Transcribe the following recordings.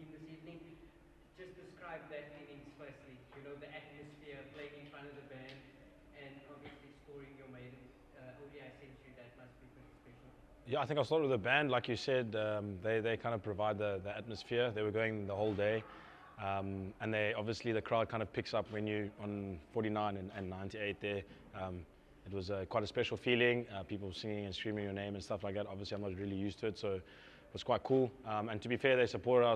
team this evening. Just describe that innings firstly. You know, the atmosphere, playing in front of the band, and obviously scoring your maiden ODI century. That must be pretty special. Yeah, I think I'll start with the band. Like you said, they kind of provide the atmosphere. They were going the whole day. And they obviously the crowd kind of picks up when you on 49 and 98 there. It was quite a special feeling, people singing and screaming your name and stuff like that. Obviously I'm not really used to it, so it was quite cool. And to be fair, they supported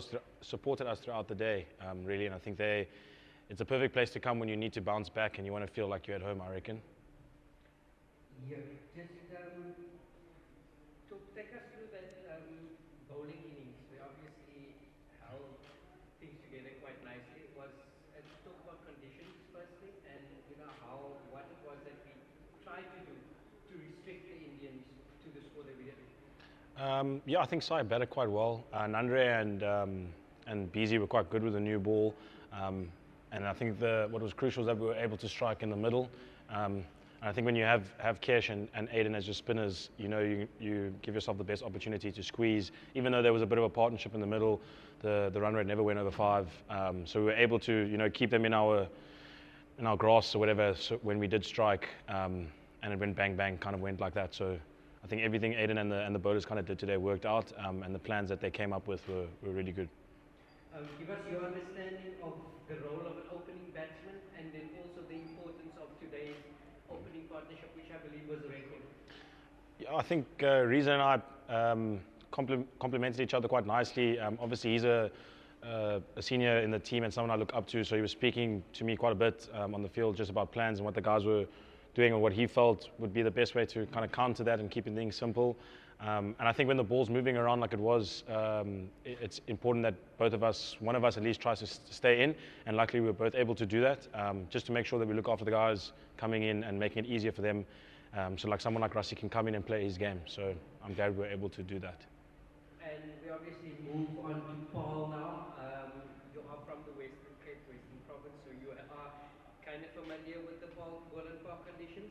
us throughout the day, really, and I think it's a perfect place to come when you need to bounce back and you want to feel like you're at home, I reckon. Yeah, just take us through that bowling innings. We obviously held things together quite nicely. Talk about conditions firstly, and you know what it was that we tried to do to restrict the Indians to the score that we did. Yeah, I think Sai batted quite well. Nandre and Beezy were quite good with the new ball, and I think what was crucial was that we were able to strike in the middle. And I think when you have Kesh and Aiden as your spinners, you know you give yourself the best opportunity to squeeze. Even though there was a bit of a partnership in the middle, the run rate never went over 5. So we were able to keep them in our grass or whatever. So when we did strike, and it went bang bang, kind of went like that. So I think everything Aiden and the bowlers kind of did today worked out, and the plans that they came up with were really good. Give us your understanding of the role of an opening batsman, and then also the importance of today's opening partnership, which I believe was a record. Yeah, I think Reza and I complemented each other quite nicely. Obviously, he's a senior in the team and someone I look up to, so he was speaking to me quite a bit on the field just about plans and what the guys were doing or what he felt would be the best way to kind of counter that and keeping things simple. And I think when the ball's moving around like it was, it's important that one of us at least tries to stay in, and luckily we were both able to do that, just to make sure that we look after the guys coming in and making it easier for them. So like someone like Rassi can come in and play his game. So I'm glad we were able to do that. And we obviously move on to Paul now. You are from the Western Cape, Western Province, so you are kind of familiar with the Golden Park conditions.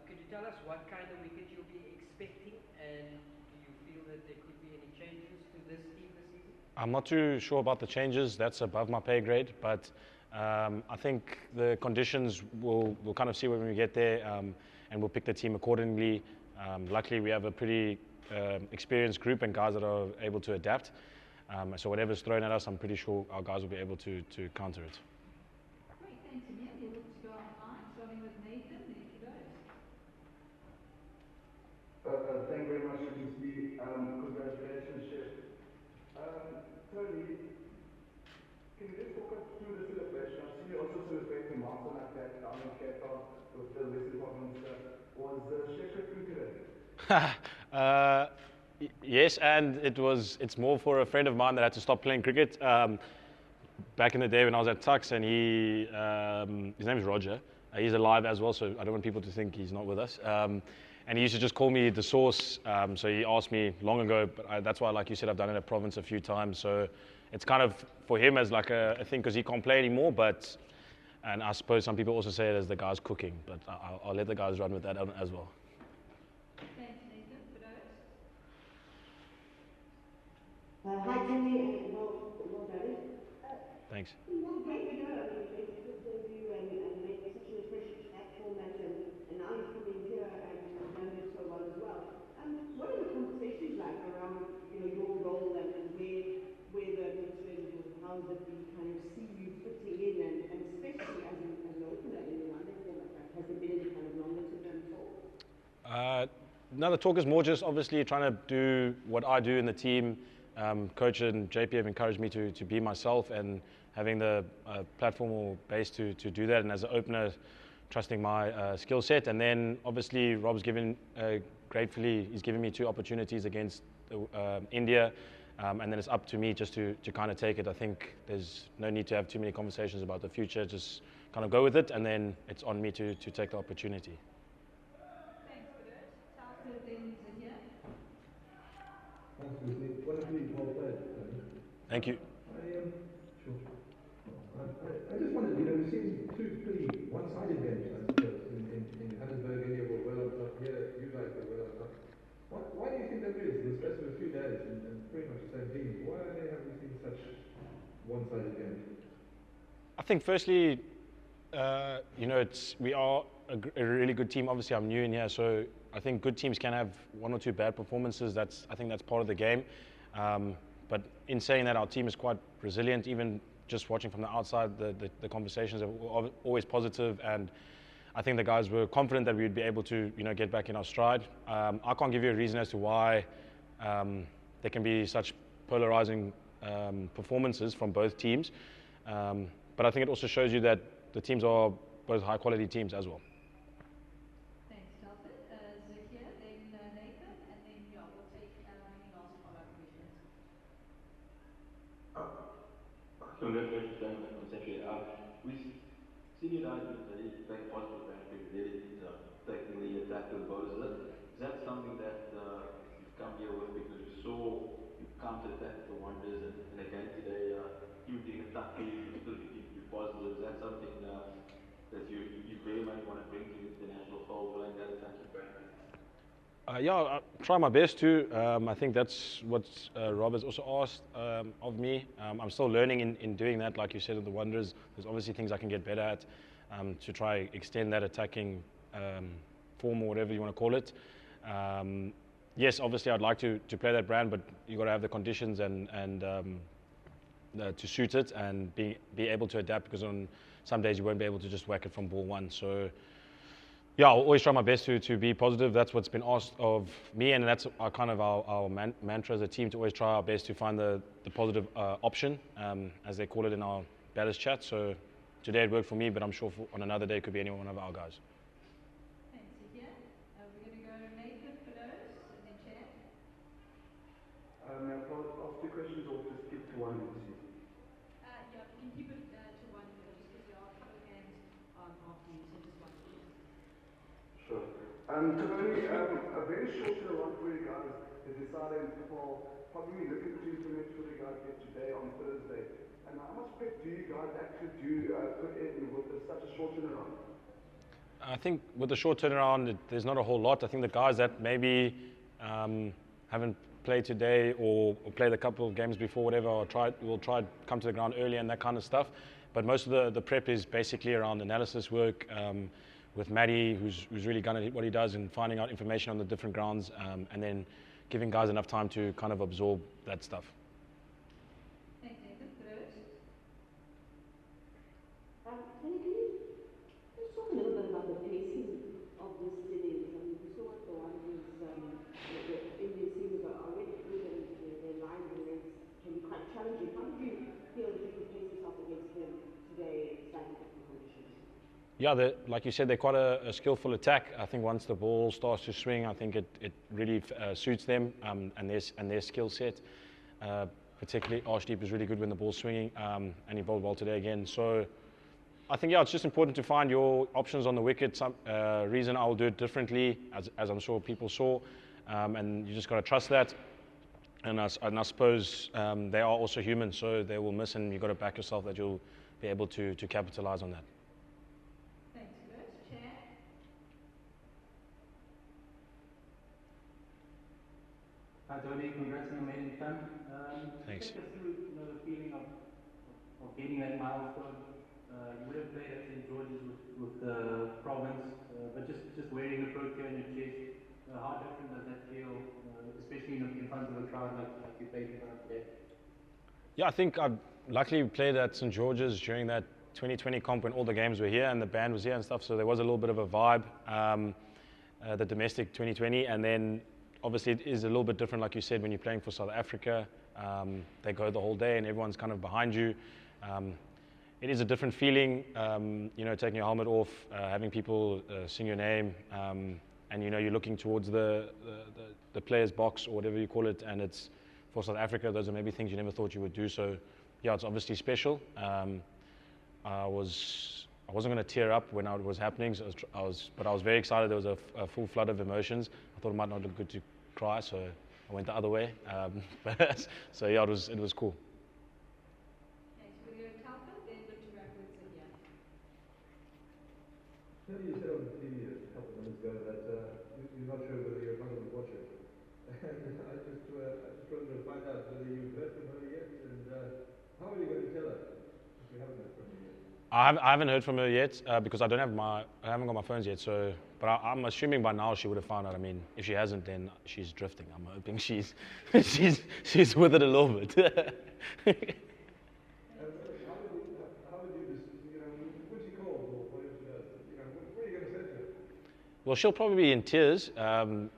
Could you tell us what kind of wicket you'll be expecting, and do you feel that there could be any changes to this team this season? I'm not too sure about the changes. That's above my pay grade, but I think the conditions we'll kind of see when we get there, and we'll pick the team accordingly. Luckily, we have a pretty experienced group and guys that are able to adapt. So whatever's thrown at us, I'm pretty sure our guys will be able to counter it. Great, thanks, Emil. We'll look to go online, starting with Nathan. There she goes. Thank you very much, Steve. Congratulations, Chef. Tony, can you just walk us through the celebration? I see you also celebrating a milestone like that down in Cape Town with the Western Province. Was Chef recruited today? Yes, and it's more for a friend of mine that had to stop playing cricket. Back in the day when I was at Tux, and his name is Roger. He's alive as well, so I don't want people to think he's not with us. And he used to just call me the source. So he asked me long ago, but that's why, like you said, I've done it at Province a few times. So it's kind of for him as like a thing because he can't play anymore. And I suppose some people also say it as the guy's cooking, but I'll let the guys run with that as well. Thanks, Nathan. Hi, Tony, and well done. Thanks. Well, great to know. I mean, it's good for you and make such an impression at format, and now you're coming here and you've done it so well as well. What are the conversations like around your role and where the administration is? How does it be kind of see you fitting in, and especially as an opener in the one-day format? Has there been any kind of longer-term talk? No, the talk is more just obviously trying to do what I do in the team. Coach and JP have encouraged me to be myself, and having the platform or base to do that, and as an opener, trusting my skill set. And then obviously Rob's gratefully, he's given me 2 opportunities against India, and then it's up to me just to kind of take it. I think there's no need to have too many conversations about the future, just kind of go with it, and then it's on me to take the opportunity. Thanks, Bert. Talcott, then Zahir. Thank you. I just wondered, we've seen 2 pretty one-sided games, I suppose, in Johannesburg, India were well on top here, you guys were well on top. Why do you think that is? In the space of a few days and pretty much the same team, why have we seen such think firstly, we are a really good team. Obviously, I'm new in here, so I think good teams can have one or two bad performances. I think that's part of the game. But in saying that, our team is quite resilient. Even just watching from the outside, the conversations are always positive, and I think the guys were confident that we would be able to, get back in our stride. I can't give you a reason as to why there can be such polarizing performances from both teams. But I think it also shows you that the teams are both high quality teams as well. Thanks, Telford. Zakia, then Nathan, and then we'll take any last follow-up questions. Congratulations going on that concentrate. We've seen you guys really take a positive attitude, really taking the attack to the bowlers. Is that something that you've come here with because you saw you counter-attack the Wanderers and again today, even being a tough team, you still you're positive. Is that something that you very much want to bring to the national fold, playing that attacking brand? I try my best to. I think that's what Rob has also asked of me. I'm still learning in doing that. Like you said, with the Wanderers, there's obviously things I can get better at to try extend that attacking form or whatever you want to call it. Yes, obviously I'd like to play that brand, but you've got to have the conditions and to suit it and be able to adapt, because on some days you won't be able to just whack it from ball one. So yeah, I'll always try my best to be positive. That's what's been asked of me, and that's our mantra as a team, to always try our best to find the positive option, as they call it in our batters chat. So today it worked for me, but I'm sure on another day it could be any one of our guys. Thanks, Zakia. We're going to go Nathan for those, and then Chair. May I ask two questions or just keep to one? Yeah, we can keep it to one, just because there are a couple of games after you, so just one, please. Sure. Tony, a very short turnaround for you guys. They decided for probably looking to implement for you guys get today on Thursday. And how much prep do you guys actually put in with such a short turnaround? I think with the short turnaround, there's not a whole lot. I think the guys that maybe haven't played today or played a couple of games before, whatever, will try to come to the ground early and that kind of stuff. But most of the prep is basically around analysis work with Matty, who's really good at what he does and finding out information on the different grounds, and then giving guys enough time to kind of absorb that stuff. Thanks, Nathan. For those. Tony, can you just talk a little bit about the pacing of this innings? I mean, we saw what the Wanderers, the Indian seamers are already good, and their lines and legs can be quite challenging. How did you feel that you could pace yourself against them today in slightly different conditions? Yeah, like you said, they're quite a skillful attack. I think once the ball starts to swing, I think it really suits them and their skill set. Particularly, Arshdeep is really good when the ball's swinging, and he bowled well today again. So I think, yeah, it's just important to find your options on the wicket. Some reason I will do it differently, as I'm sure people saw, and you just got to trust that. And I suppose they are also human, so they will miss, and you've got to back yourself that you'll be able to capitalize on that. Thanks, Chris. Chair. Hi Tony, congrats on the maiden time. Thanks. Take us through the feeling of getting that milestone. You would have played at St. George's with the province, but just wearing the Protea on your chest, how different does that feel, especially in front of a crowd like you played in front of today? Yeah, I think I luckily played at St. George's during that 2020 comp when all the games were here and the band was here and stuff, so there was a little bit of a vibe, the domestic 2020, and then obviously it is a little bit different, like you said, when you're playing for South Africa. They go the whole day and everyone's kind of behind you. It is a different feeling, taking your helmet off, having people sing your name, and you're looking towards the player's box or whatever you call it, and it's for South Africa. Those are maybe things you never thought you would do. So yeah, it's obviously special. I wasn't going to tear up when it was happening, so but I was very excited. There was a full flood of emotions. I thought it might not look good to cry, so I went the other way. So yeah, it was cool. Thanks. We're going to Telford, then look to wrap with Zakia. Tony, you said on the TV a couple of minutes ago that you're not sure whether your mother would watch it. And I just wanted to find out whether you've heard from her yet, and how are you going to tell her if you haven't heard from her yet? I haven't heard from her yet because I haven't got my phones yet. So, but I'm assuming by now she would have found out. I mean, if she hasn't, then she's drifting. I'm hoping she's she's with it a little bit. How would you just, when's she called or whatever she does? What are you going to say to her? Well, she'll probably be in tears, and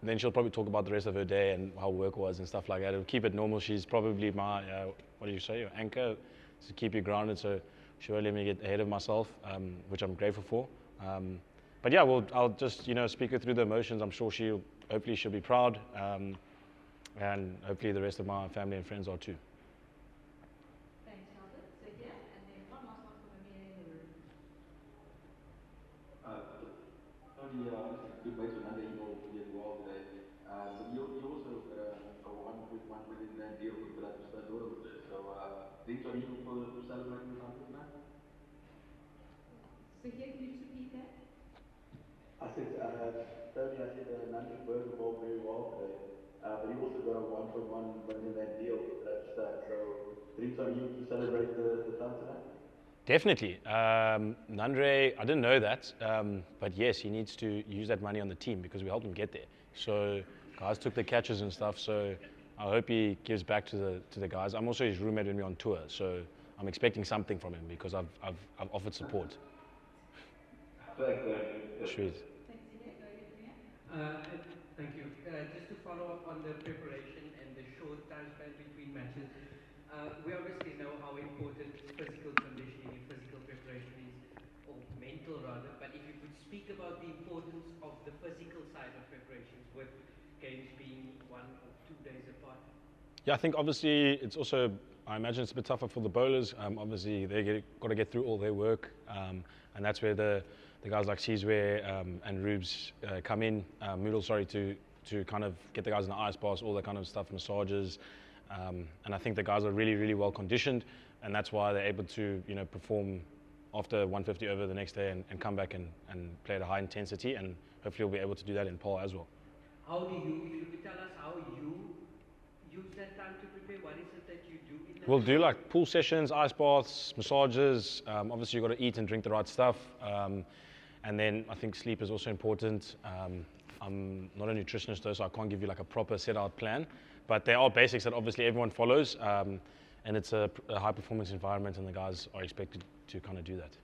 then she'll probably talk about the rest of her day and how work was and stuff like that. It'll keep it normal. She's probably my, what do you say, your anchor to keep you grounded. So she won't let me get ahead of myself, which I'm grateful for. But yeah, I'll just speak her through the emotions. I'm sure hopefully she'll be proud, and hopefully the rest of my family and friends are too. Thanks, Albert. So here, and then one last one from Amir in the room. Tony, good mates with Nanda, he will be as well today. But you also got a $1.1 million deal with that daughter with this. So, things are even for celebrating with Nanda tonight? So here, can you just repeat that? I said, Tony, Nanda Berger bowled very well today. But he also got a $1.1 million deal with that stat. So, things are even to celebrate the club tonight? Definitely. Nandre, I didn't know that, but yes, he needs to use that money on the team because we helped him get there. So guys took the catches and stuff, so I hope he gives back to the guys. I'm also his roommate when we're on tour, so I'm expecting something from him because I've offered support. Thanks, Sweet. Thanks, Amir. Go ahead, Amir. Thank you. Just to follow up on the preparation and the short time span between matches, we obviously know how important physical conditioning and physical preparation is, or mental rather, but if you could speak about the importance of the physical side of preparations with games being 1 or 2 days apart. Yeah, I think obviously it's also, I imagine it's a bit tougher for the bowlers. Obviously they got to get through all their work, and that's where the guys like Sizwe and Rubes come in. Moodle, to kind of get the guys in the ice baths, all that kind of stuff, massages. And I think the guys are really, really well conditioned, and that's why they're able to, perform after 150 over the next day and come back and play at a high intensity, and hopefully we'll be able to do that in Paul as well. How do you, if you could tell us how you use that time to prepare, what is it that you do in that? We'll do like pool sessions, ice baths, massages. Obviously you've got to eat and drink the right stuff. And then I think sleep is also important. I'm not a nutritionist though, so I can't give you like a proper set out plan. But there are basics that obviously everyone follows, and it's a high performance environment, and the guys are expected to kind of do that.